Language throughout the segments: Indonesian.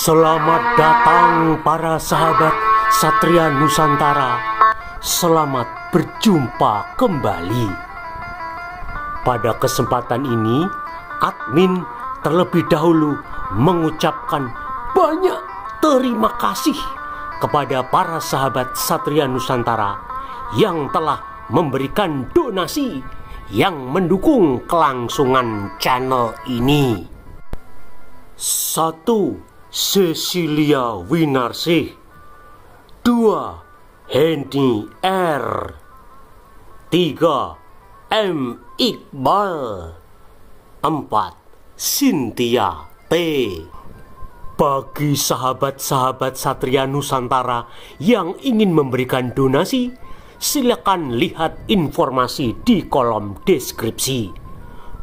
Selamat datang para sahabat Satria Nusantara. Selamat berjumpa kembali. Pada kesempatan ini, admin terlebih dahulu mengucapkan banyak terima kasih kepada para sahabat Satria Nusantara yang telah memberikan donasi yang mendukung kelangsungan channel ini. 1. Cecilia Winarsih. 2. Hendy R. 3. M. Iqbal. 4. Cynthia T. Bagi sahabat-sahabat Satria Nusantara yang ingin memberikan donasi, silakan lihat informasi di kolom deskripsi.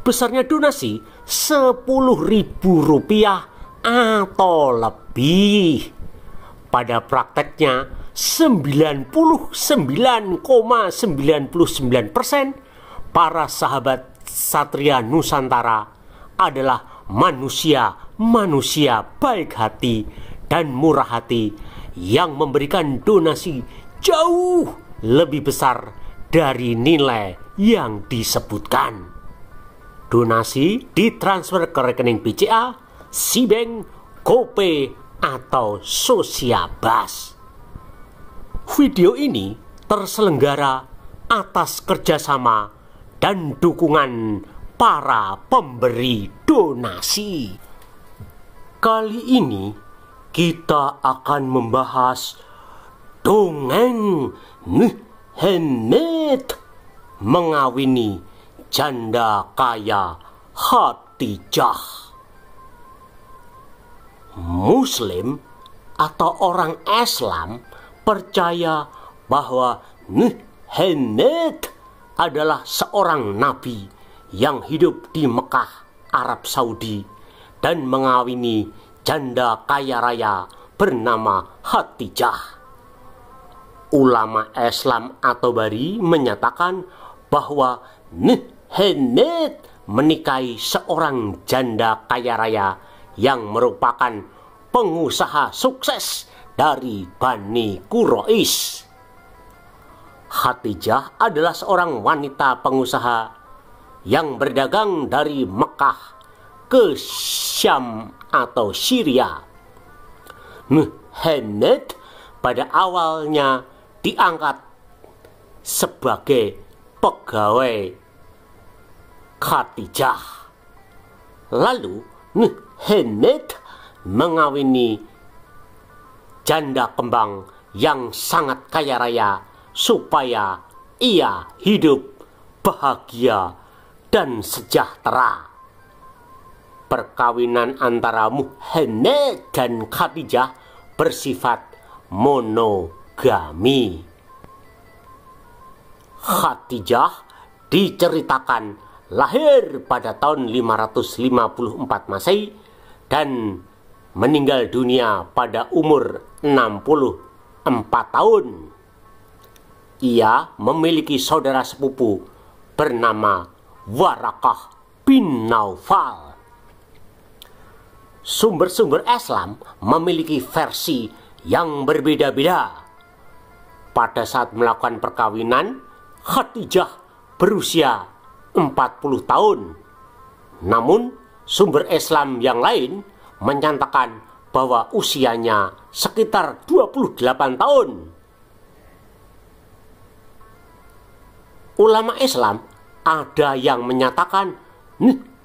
Besarnya donasi Rp10.000 atau lebih. Pada prakteknya 99,99% para sahabat Satria Nusantara adalah manusia baik hati dan murah hati yang memberikan donasi jauh lebih besar dari nilai yang disebutkan. Donasi ditransfer ke rekening BCA, Sibank, GoPay, atau Sosiabas. Video ini terselenggara atas kerjasama dan dukungan para pemberi donasi. Kali ini kita akan membahas dongeng Henet mengawini janda kaya Khadijah. Muslim atau orang Islam percaya bahwa Henet adalah seorang nabi yang hidup di Mekah, Arab Saudi, dan mengawini janda kaya raya bernama Khadijah. Ulama Islam atau Bari menyatakan bahwa Henet menikahi seorang janda kaya raya yang merupakan pengusaha sukses dari Bani Quraisy. Khadijah adalah seorang wanita pengusaha yang berdagang dari Mekah ke Syam atau Syria. Henet pada awalnya diangkat sebagai pegawai Khadijah. Lalu Henet mengawini janda kembang yang sangat kaya raya supaya ia hidup bahagia dan sejahtera. Perkawinan antara Henet dan Khadijah bersifat monogami. Khadijah diceritakan lahir pada tahun 554 Masehi dan meninggal dunia pada umur 64 tahun. Ia memiliki saudara sepupu bernama Warakah bin Naufal. Sumber-sumber Islam memiliki versi yang berbeda-beda. Pada saat melakukan perkawinan, Khadijah berusia 40 tahun. Namun, sumber Islam yang lain menyatakan bahwa usianya sekitar 28 tahun. Ulama Islam ada yang menyatakan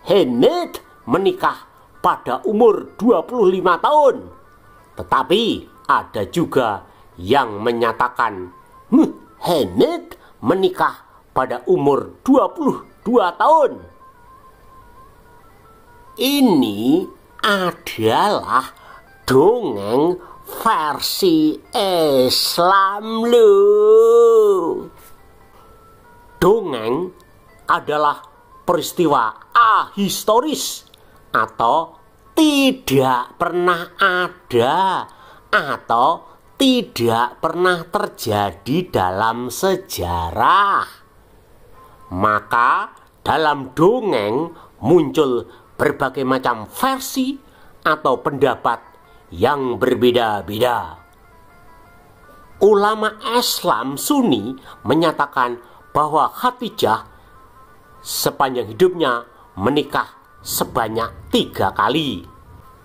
Henet menikah pada umur 25 tahun. Tetapi ada juga yang menyatakan Henet menikah pada umur 22 tahun. Ini adalah dongeng versi Islam loh. Dongeng adalah peristiwa ahistoris atau tidak pernah ada atau tidak pernah terjadi dalam sejarah. Maka dalam dongeng muncul berbagai macam versi atau pendapat yang berbeda-beda. Ulama Islam Sunni menyatakan bahwa Khadijah sepanjang hidupnya menikah sebanyak 3 kali.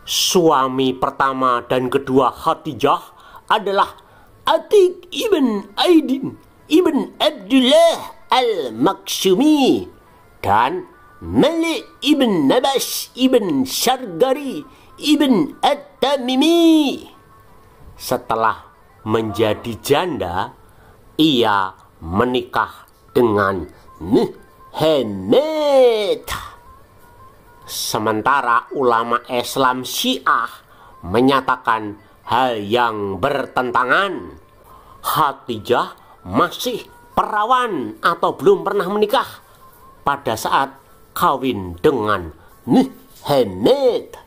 Suami pertama dan kedua Khadijah adalah Atiq ibn Aidin ibn Abdullah al-Maksumi dan Malik ibn Nabash ibn Syargari ibn At-Tamimi. Setelah menjadi janda, ia menikah dengan Muhammad. Sementara ulama Islam Syiah menyatakan hal yang bertentangan. Khadijah masih perawan atau belum pernah menikah pada saat kawin dengan Muhammad.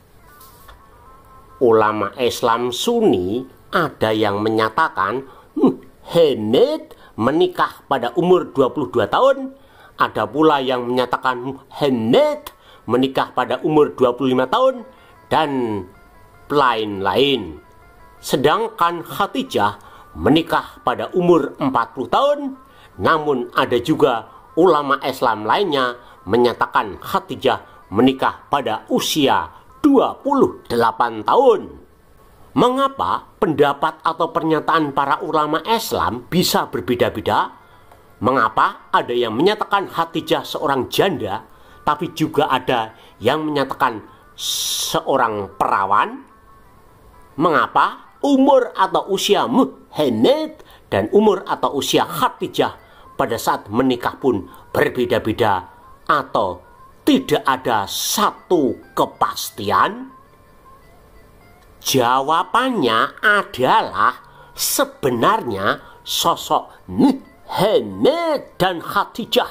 Ulama Islam Sunni ada yang menyatakan Muhammad menikah pada umur 22 tahun, ada pula yang menyatakan Muhammad menikah pada umur 25 tahun, dan lain-lain. Sedangkan Khadijah menikah pada umur 40 tahun, namun ada juga ulama Islam lainnya menyatakan Khadijah menikah pada usia 28 tahun. Mengapa pendapat atau pernyataan para ulama Islam bisa berbeda-beda? Mengapa ada yang menyatakan Khadijah seorang janda, tapi juga ada yang menyatakan seorang perawan? Mengapa umur atau usia Muhammad dan umur atau usia Khadijah pada saat menikah pun berbeda-beda atau tidak ada satu kepastian? Jawabannya adalah sebenarnya sosok Muhammad dan Khadijah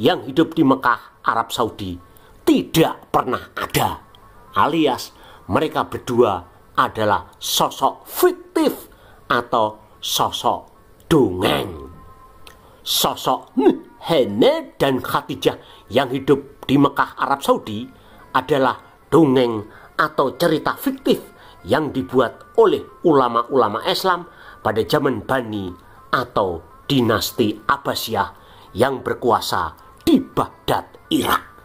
yang hidup di Mekah, Arab Saudi tidak pernah ada, alias mereka berdua adalah sosok fiktif atau sosok dongeng. Sosok Muhammad dan Khadijah yang hidup di Mekah, Arab Saudi adalah dongeng atau cerita fiktif yang dibuat oleh ulama-ulama Islam pada zaman Bani atau dinasti Abbasiyah yang berkuasa di Baghdad, Irak.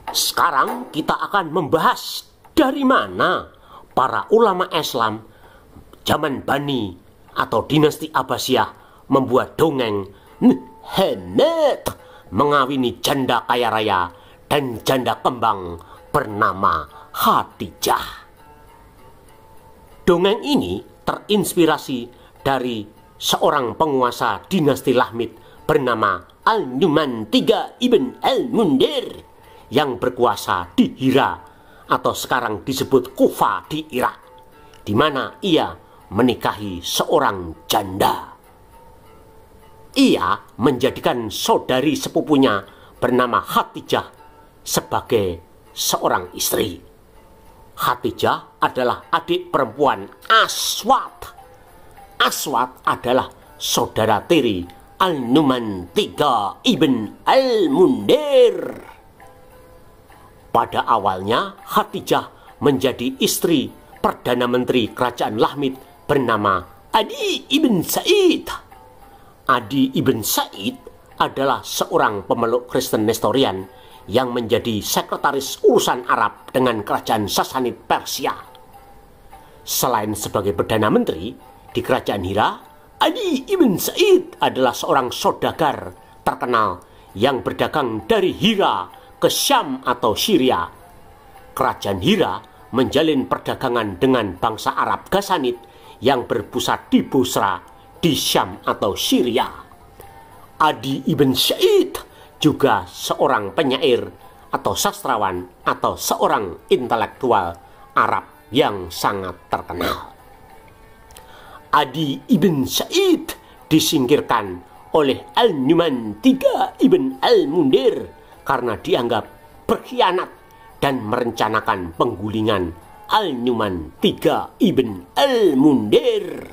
Sekarang kita akan membahas dari mana para ulama Islam zaman Bani atau dinasti Abbasiyah membuat dongeng Muhammad mengawini janda kaya raya dan janda kembang bernama Khadijah. Dongeng ini terinspirasi dari seorang penguasa dinasti Lahmid bernama Al-Numan III Ibn Al-Mundir yang berkuasa di Hira atau sekarang disebut Kufa di Irak, di mana ia menikahi seorang janda. Ia menjadikan saudari sepupunya bernama Khadijah sebagai seorang istri. Khadijah adalah adik perempuan Aswad. Aswad adalah saudara tiri Al-Numan III Ibn Al-Mundir. Pada awalnya Khadijah menjadi istri Perdana Menteri Kerajaan Lahmid bernama Adi ibn Sa'id. Adi ibn Sa'id adalah seorang pemeluk Kristen Nestorian yang menjadi sekretaris urusan Arab dengan Kerajaan Sasanid Persia. Selain sebagai Perdana Menteri di Kerajaan Hira, Adi ibn Sa'id adalah seorang saudagar terkenal yang berdagang dari Hira ke Syam atau Syria. Kerajaan Hira menjalin perdagangan dengan bangsa Arab Ghasanid yang berpusat di Busra, di Syam atau Syria. Adi ibn Sa'id juga seorang penyair atau sastrawan atau seorang intelektual Arab yang sangat terkenal. Adi ibn Sa'id disingkirkan oleh Al-Numan III ibn Al-Mundir karena dianggap berkhianat dan merencanakan penggulingan Al-Numan III ibn Al-Mundir.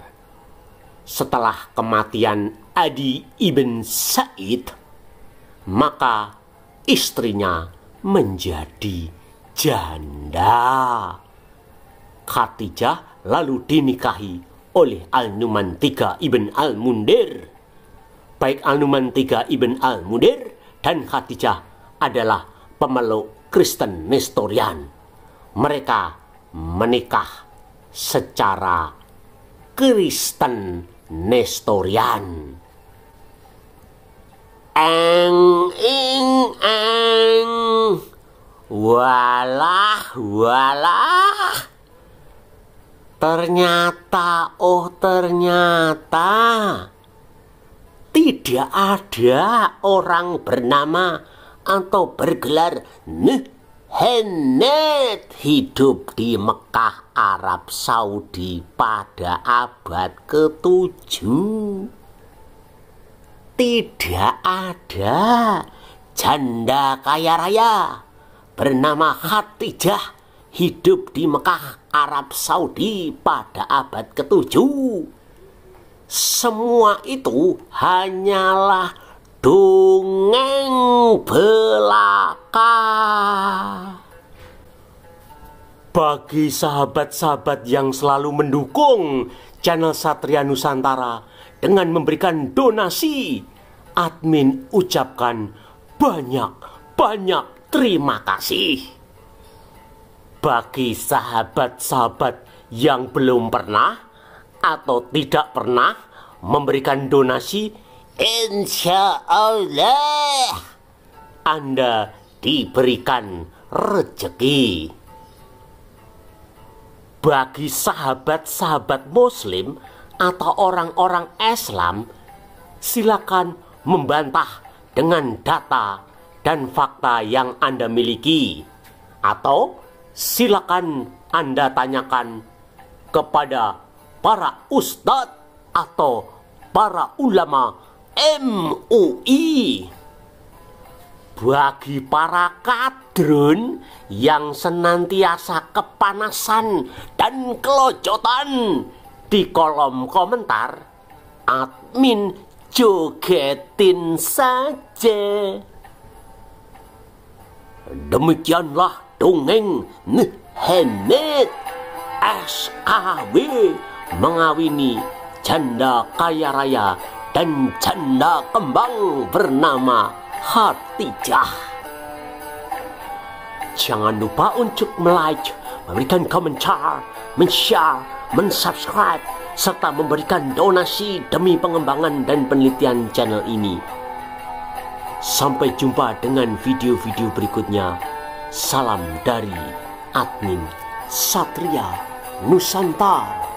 Setelah kematian Adi ibn Sa'id, maka istrinya menjadi janda. Khadijah lalu dinikahi oleh Al-Numan III ibn Al-Mundir. Baik Al-Numan III ibn Al-Mundir dan Khadijah adalah pemeluk Kristen Nestorian. Mereka menikah secara Kristen Nestorian. Eng ing eng, walah walah. Ternyata tidak ada orang bernama atau bergelar Nuhhenet hidup di Mekah, Arab Saudi pada abad ke-7. Tidak ada janda kaya raya bernama Khadijah hidup di Mekah, Arab Saudi pada abad ke-7. Semua itu hanyalah dongeng belaka. Bagi sahabat-sahabat yang selalu mendukung channel Satria Nusantara dengan memberikan donasi, admin ucapkan banyak terima kasih. Bagi sahabat-sahabat yang belum pernah atau tidak pernah memberikan donasi, insya Allah Anda diberikan rezeki. Bagi sahabat-sahabat Muslim atau orang-orang Islam, silakan membantah dengan data dan fakta yang Anda miliki, atau silakan Anda tanyakan kepada para ustadz atau para ulama MUI. Bagi para kadrun yang senantiasa kepanasan dan kelojotan di kolom komentar, admin jogetin saja. Demikianlah dongeng Nuhhenet SAW mengawini janda kaya raya dan janda kembang bernama Khadijah. Jangan lupa untuk like, memberikan komentar, men-share, men-subscribe, serta memberikan donasi demi pengembangan dan penelitian channel ini. Sampai jumpa dengan video-video berikutnya. Salam dari admin Satria Nusantara.